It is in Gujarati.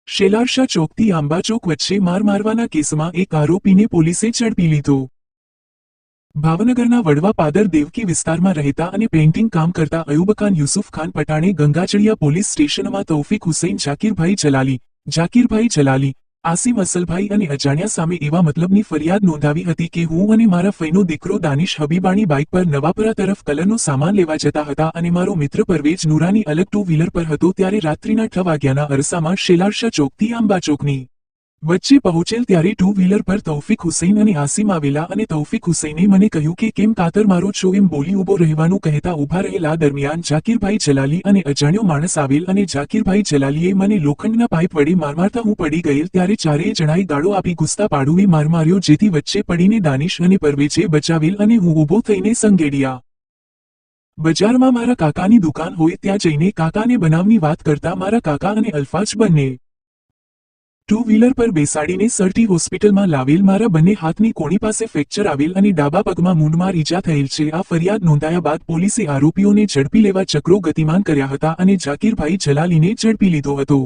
શેલારશા ચોકથી આંબા ચોક વચ્ચે માર મારવાના કેસમાં એક આરોપીને પોલીસે ઝડપી લીધો। ભાવનગરના વડવા પાદર દેવકી વિસ્તારમાં રહેતા અને પેઇન્ટિંગ કામ કરતા અયુબખાન યુસુફ ખાન પઠાણે ગંગાચડિયા પોલીસ સ્ટેશનમાં તૌફિક હુસૈન જાકીરભાઈ જલાલી આસિમ અસલભાઈ અને અજાણ્યા સામે એવા મતલબની ફરિયાદ નોંધાવી હતી કે હું અને મારા ફઈનો દીકરો દાનિશ હબીબાણી બાઇક પર નવાપરા તરફ કલરનો સામાન લેવા જતા હતા અને મારો મિત્ર પરવેજ નુરાની અલગ ટુ વ્હીલર પર હતો ત્યારે રાત્રિના 6 વાગ્યાના અરસામાં શેલારશા ચોકથી આંબા ચોકની વચ્ચે પહોંચેલ ત્યારે ટુ વ્હીલર પર તૌફિક હુસૈન અને આસિમ આવેલા અને તૌફિક હુસૈને મને કહ્યું કે કેમ કાતર મારો છો એમ બોલી ઊભો રહેવાનું કહેતા ઊભા રહેલા દરમિયાન જાકીરભાઈ જલાલી અને અજાણ્યો માણસ આવેલ અને જાકીરભાઈ જલાલીએ મને લોખંડના પાઇપ વડે મારતા હું પડી ગયેલ ત્યારે ચારેય જણાએ ગાળો આપી ગુસ્સા પાડુએ માર માર્યો જેથી વચ્ચે પડીને દાનિશ અને પરવેજે બચાવેલ અને હું ઊભો થઈને સંગેડિયા બજારમાં મારા કાકાની દુકાન હોય ત્યાં જઈને કાકાને બનાવની વાત કરતા મારા કાકા અને અલ્ફાજ બંને ટુ વ્હીલર પર બેસાડીને સરટી હોસ્પિટલમાં લાવેલ મારા બંને હાથની કોણી પાસે ફ્રેક્ચર આવેલ અને ડાબા પગમાં મૂંઢમાર ઈજા થયેલ છે। આ ફરિયાદ નોંધાયા બાદ પોલીસે આરોપીઓને ઝડપી લેવા ચક્રો ગતિમાન કર્યા હતા અને જાકીરભાઈ જલાલીને ઝડપી લીધો હતો।